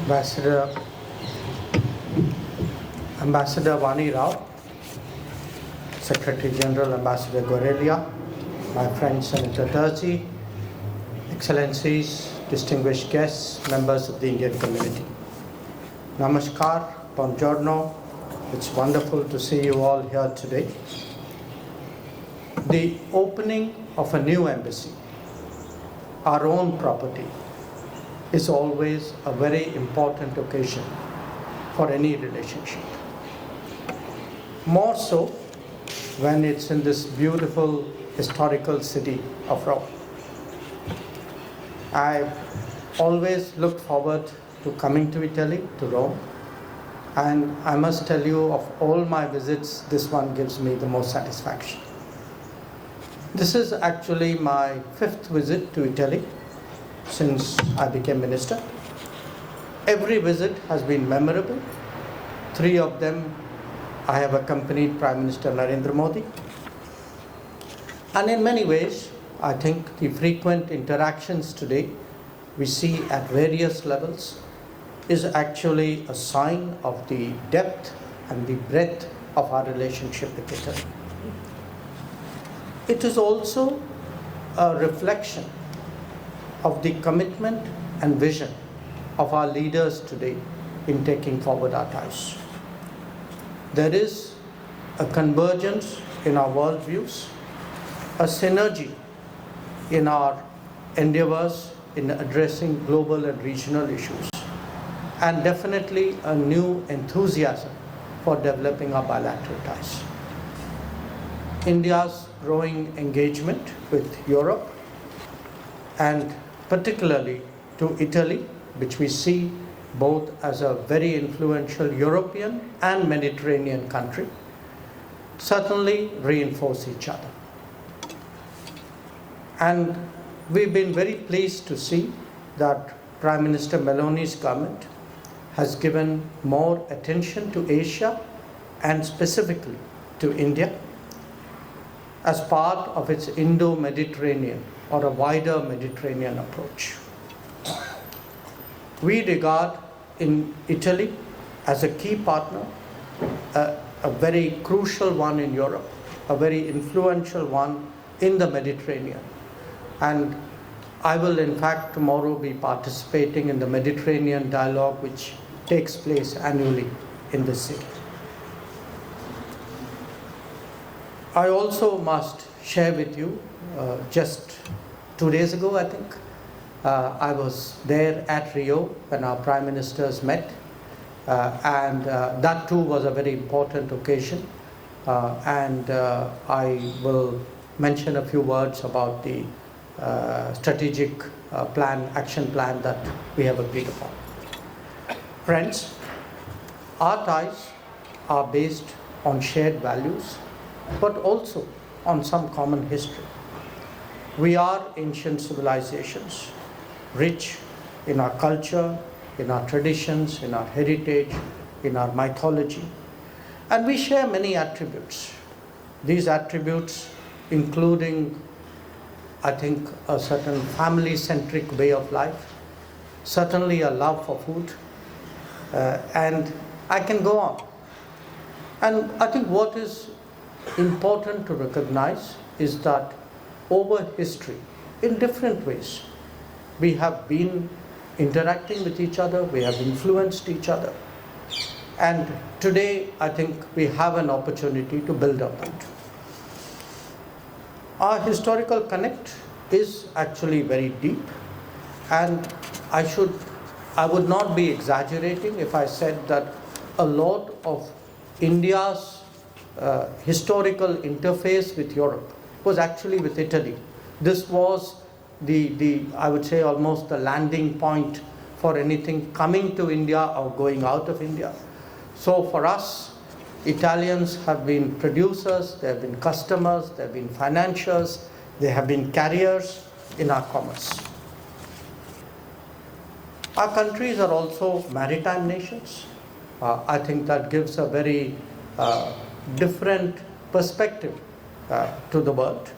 Ambassador, Ambassador Vani Rao, Secretary General Ambassador Gorelia, my friend Senator Terzi, Excellencies, distinguished guests, members of the Indian community. Namaskar, buongiorno. It's wonderful to see you all here today. The opening of a new embassy, our own property, is always a very important occasion for any relationship. More so when it's in this beautiful historical city of Rome. I always looked forward to coming to Italy, to Rome, and I must tell you, of all my visits, this one gives me the most satisfaction. This is actually my 5th visit to Italy since I became minister. Every visit has been memorable. 3 of them I have accompanied Prime Minister Narendra Modi. And in many ways, I think the frequent interactions today we see at various levels is actually a sign of the depth and the breadth of our relationship with Italy. It is also a reflection of the commitment and vision of our leaders today in taking forward our ties. There is a convergence in our worldviews, a synergy in our endeavors in addressing global and regional issues, and definitely a new enthusiasm for developing our bilateral ties. India's growing engagement with Europe, and particularly to Italy, which we see both as a very influential European and Mediterranean country, certainly reinforce each other. And we've been very pleased to see that Prime Minister Meloni's government has given more attention to Asia and specifically to India as part of its Indo-Mediterranean or a wider Mediterranean approach. We regard in Italy as a key partner, a very crucial one in Europe, a very influential one in the Mediterranean. And I will in fact tomorrow be participating in the Mediterranean dialogue which takes place annually in this city. I also must share with you, just 2 days ago I think, I was there at Rio when our Prime Ministers met, and that too was a very important occasion, and I will mention a few words about the strategic action plan that we have agreed upon. Friends, our ties are based on shared values, but also on some common history. We are ancient civilizations, rich in our culture, in our traditions, in our heritage, in our mythology, and we share many attributes. These attributes including, I think, a certain family-centric way of life, certainly a love for food, and I can go on. And I think what is important to recognize is that over history, in different ways, we have been interacting with each other, we have influenced each other, and today I think we have an opportunity to build on that. Our historical connect is actually very deep, and I would not be exaggerating if I said that a lot of India's historical interface with Europe was actually with Italy. This was I would say almost the landing point for anything coming to India or going out of India. So for us, Italians have been producers, they have been customers, they have been financiers, they have been carriers in our commerce. Our countries are also maritime nations. I think that gives a very different perspective to the world.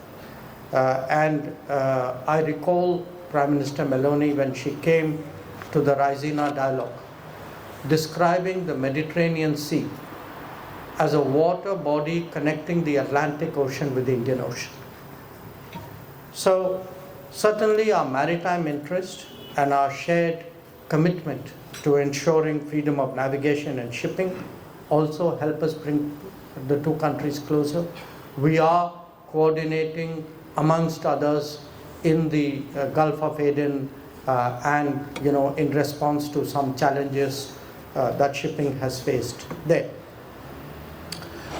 And I recall Prime Minister Meloni when she came to the Raisina dialogue describing the Mediterranean Sea as a water body connecting the Atlantic Ocean with the Indian Ocean. So certainly our maritime interest and our shared commitment to ensuring freedom of navigation and shipping also help us bring the two countries closer. We are coordinating amongst others in the Gulf of Aden and in response to some challenges that shipping has faced there.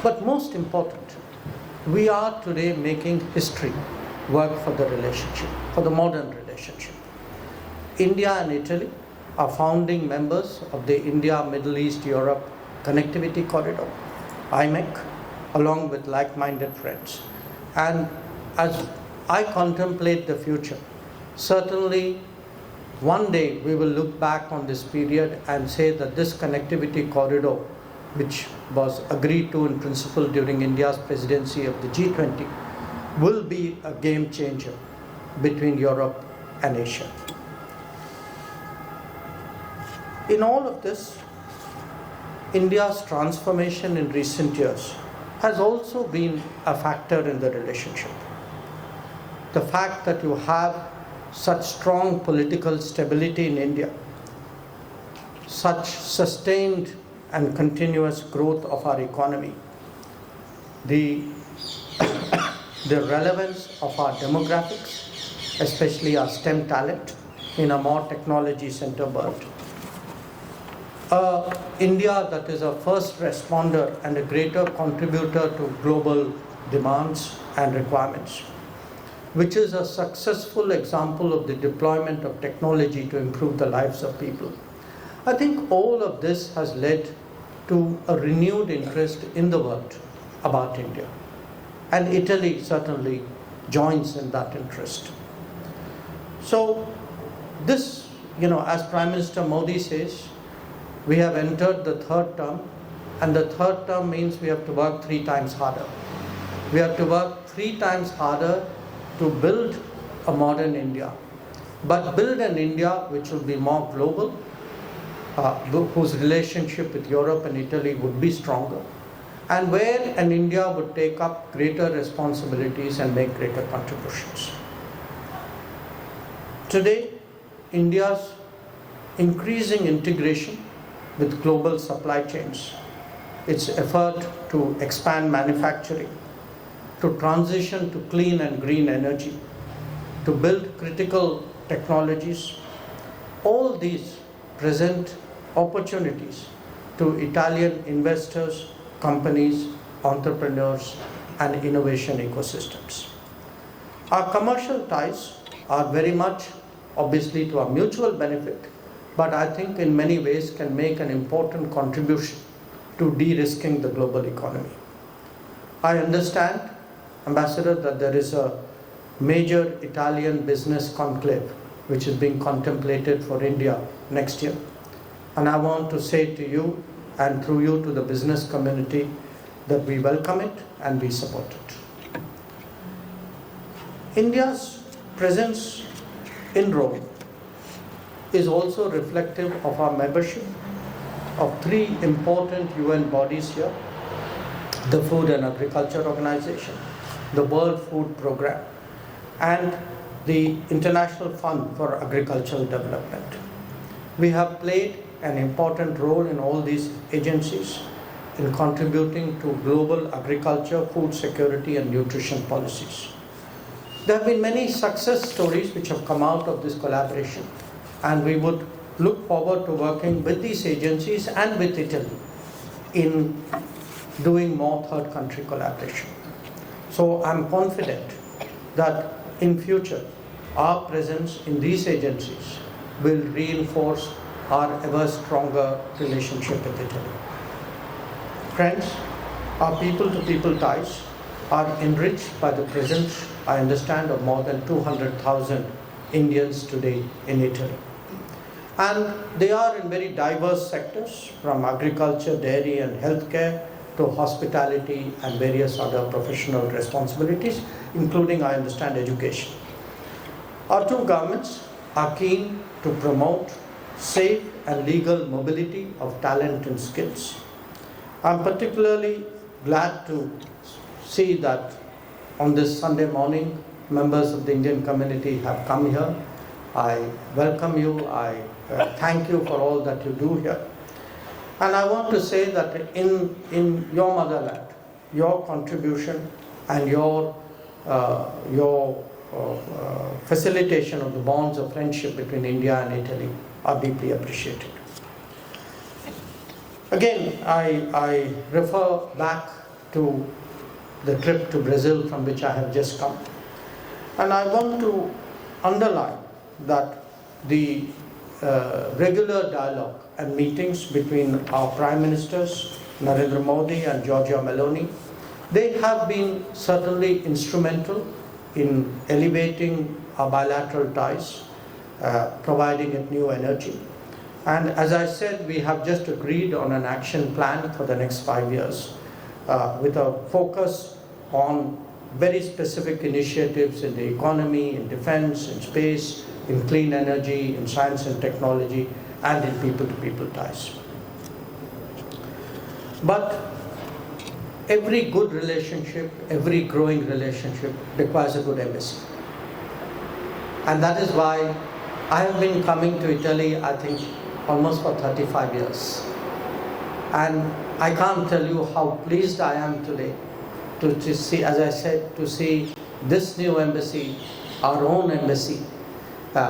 But most important, we are today making history work for the relationship, for the modern relationship. India and Italy are founding members of the India, Middle East, Europe Connectivity Corridor, IMEC, along with like-minded friends. And as I contemplate the future, certainly one day we will look back on this period and say that this connectivity corridor, which was agreed to in principle during India's presidency of the G20, will be a game changer between Europe and Asia. In all of this, India's transformation in recent years has also been a factor in the relationship. The fact that you have such strong political stability in India, such sustained and continuous growth of our economy, the relevance of our demographics, especially our STEM talent in a more technology-centered world, India that is a first responder and a greater contributor to global demands and requirements, which is a successful example of the deployment of technology to improve the lives of people. I think all of this has led to a renewed interest in the world about India. And Italy certainly joins in that interest. So this, as Prime Minister Modi says, we have entered the third term, and the third term means we have to work 3 times harder. We have to work 3 times harder to build a modern India, but build an India which will be more global, whose relationship with Europe and Italy would be stronger, and where an India would take up greater responsibilities and make greater contributions. Today, India's increasing integration with global supply chains, its effort to expand manufacturing, to transition to clean and green energy, to build critical technologies, all these present opportunities to Italian investors, companies, entrepreneurs, and innovation ecosystems. Our commercial ties are very much obviously to our mutual benefit, but I think in many ways can make an important contribution to de-risking the global economy. I understand, Ambassador, that there is a major Italian business conclave which is being contemplated for India next year. And I want to say to you and through you to the business community that we welcome it and we support it. India's presence in Rome is also reflective of our membership of 3 important UN bodies here: the Food and Agriculture Organization, the World Food Programme, and the International Fund for Agricultural Development. We have played an important role in all these agencies in contributing to global agriculture, food security, and nutrition policies. There have been many success stories which have come out of this collaboration, and we would look forward to working with these agencies and with Italy in doing more third country collaboration. So I'm confident that in future our presence in these agencies will reinforce our ever stronger relationship with Italy. Friends, our people-to-people ties are enriched by the presence, I understand, of more than 200,000 Indians today in Italy. And they are in very diverse sectors, from agriculture, dairy and healthcare to hospitality and various other professional responsibilities, including, I understand, education. Our two governments are keen to promote safe and legal mobility of talent and skills. I'm particularly glad to see that on this Sunday morning, members of the Indian community have come here. I welcome you. I thank you for all that you do here. And I want to say that in your motherland, your contribution and your facilitation of the bonds of friendship between India and Italy are deeply appreciated. Again, I refer back to the trip to Brazil from which I have just come. And I want to underline that the regular dialogue and meetings between our Prime Ministers, Narendra Modi and Giorgia Meloni, they have been certainly instrumental in elevating our bilateral ties, providing it new energy. And as I said, we have just agreed on an action plan for the next 5 years with a focus on very specific initiatives in the economy, in defense, in space, in clean energy, in science and technology, and in people-to-people ties. But every good relationship, every growing relationship requires a good embassy. And that is why I have been coming to Italy, I think, almost for 35 years. And I can't tell you how pleased I am today to see, as I said, to see this new embassy, our own embassy,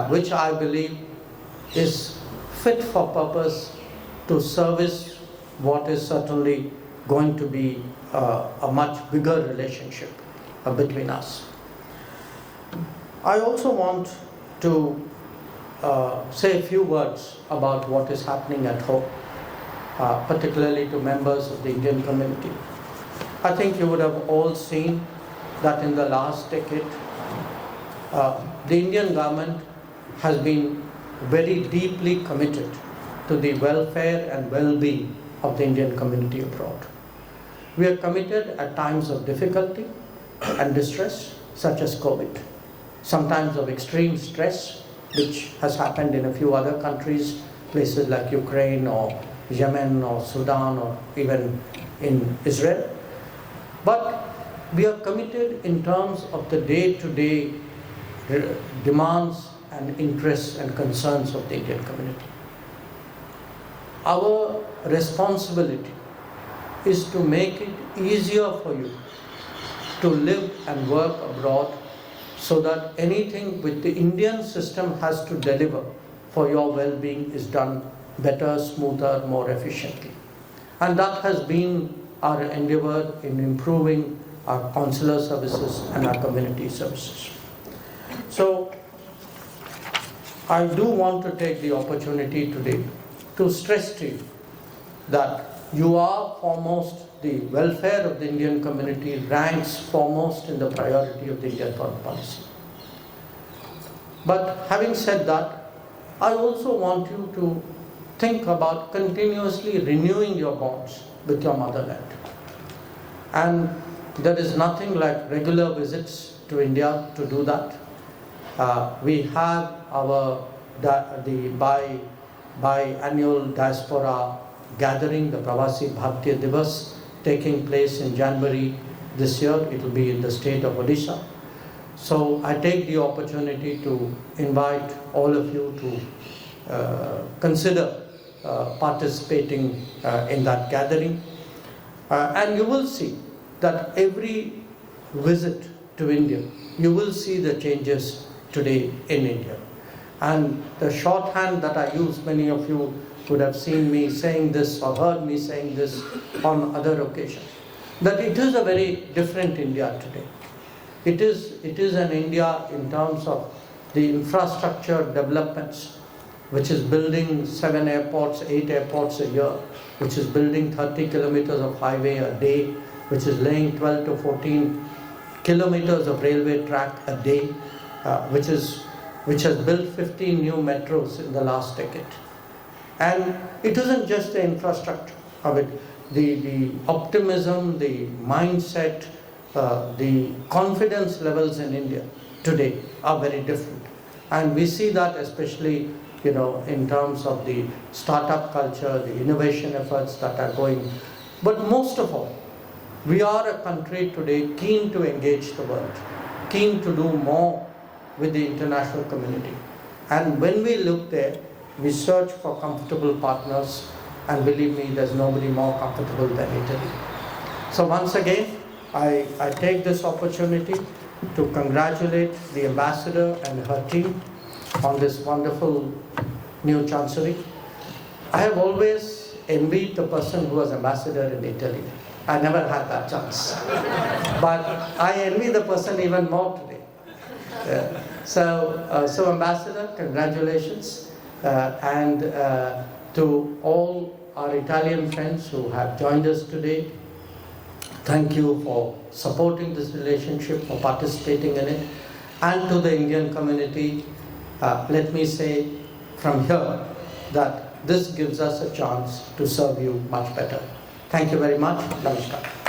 which I believe is fit for purpose to service what is certainly going to be a much bigger relationship between us. I also want to say a few words about what is happening at home, particularly to members of the Indian community. I think you would have all seen that in the last decade, the Indian government has been very deeply committed to the welfare and well-being of the Indian community abroad. We are committed at times of difficulty and distress, such as COVID, sometimes of extreme stress, which has happened in a few other countries, places like Ukraine or Yemen or Sudan or even in Israel. But we are committed in terms of the day-to-day demands and interests and concerns of the Indian community. Our responsibility is to make it easier for you to live and work abroad so that anything which the Indian system has to deliver for your well-being is done better, smoother, more efficiently. And that has been our endeavor in improving our consular services and our community services. So, I do want to take the opportunity today to stress to you that you are foremost, the welfare of the Indian community ranks foremost in the priority of the Indian foreign policy. But having said that, I also want you to think about continuously renewing your bonds with your motherland. And there is nothing like regular visits to India to do that. We have our the biannual diaspora gathering, the Pravasi Bharatiya Divas, taking place in January this year. It will be in the state of Odisha. So I take the opportunity to invite all of you to consider participating in that gathering. And you will see that every visit to India, you will see the changes today in India. And the shorthand that I use, many of you would have seen me saying this or heard me saying this on other occasions, that it is a very different India today. It is an India in terms of the infrastructure developments, which is building 7 airports, 8 airports a year, which is building 30 kilometers of highway a day, which is laying 12 to 14 kilometers of railway track a day, which has built 15 new metros in the last decade. And it isn't just the infrastructure of it, the optimism, the mindset, the confidence levels in India today are very different. And we see that especially in terms of the startup culture, the innovation efforts that are going. But most of all, we are a country today keen to engage the world, keen to do more with the international community. And when we look there, we search for comfortable partners, and believe me, there's nobody more comfortable than Italy. So once again, I take this opportunity to congratulate the ambassador and her team on this wonderful new chancery. I have always envied the person who was ambassador in Italy. I never had that chance. But I envy the person even more today. So ambassador, congratulations. And to all our Italian friends who have joined us today, thank you for supporting this relationship, for participating in it. And to the Indian community, let me say from here that this gives us a chance to serve you much better. Thank you very much. Namaskar.